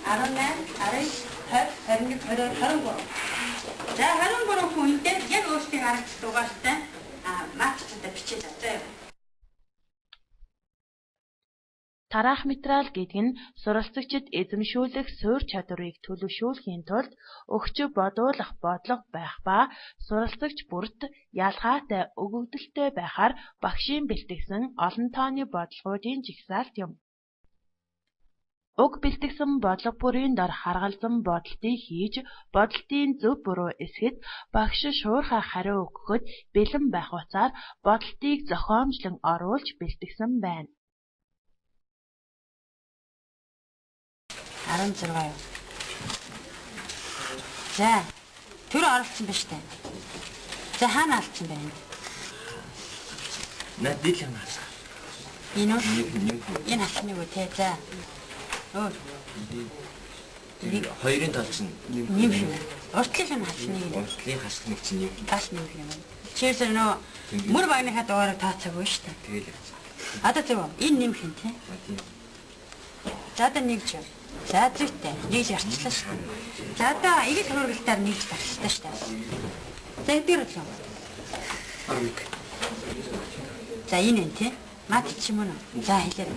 19, 20, 21, 22, 23. За 23 хүн дээр яг өөрсдийн харагдсан дугаартай матчтай бичээд авъя. Тараах материал гэдэг нь суралцагчид эзэмшүүлэх суурь чадварыг төлөвшүүлэхийн тулд өгчөв бодуулах бодлого байх ба суралцагч бүрт ялгаатай өгөгдөлтэй байхаар багшийн бэлтгэсэн олон тооны бодлогуудын жагсаалт юм. Уг бэлтгэсэн бодлого бүрийн дор харгалзан бодолтыг хийж бодолтын зөв буруу эсэхэд багш шуурхай хариу өгөхөд бэлэн байх утсаар бодолтыг зохиомжлон оруулж бэлтгэсэн байна. 16. За, төр оролцсон ба штэ. За хаана алдсан бэ? Наад дил юм аа. Энэ алхмыг үү те. За. Өөр. Хоёрын тал чинь нэм шүү. Уртлын алхмыг. Уртлын хашлыг чинь нэг. Бас нэг юм. Чигээр нөө мөр багныхаа дугаарыг тооцоогүй штэ. Тэгэл. Одоо зөв. Энэ нэм хэн те. За одоо нэг ч. За зүйтэй. Нэг ярьчлаа шүү. За одоо их хөргөлтөөр нэгж багчтай шүү. За эдгээр л юм. За энэ тий. Мат ч юм уу. За хэлээ.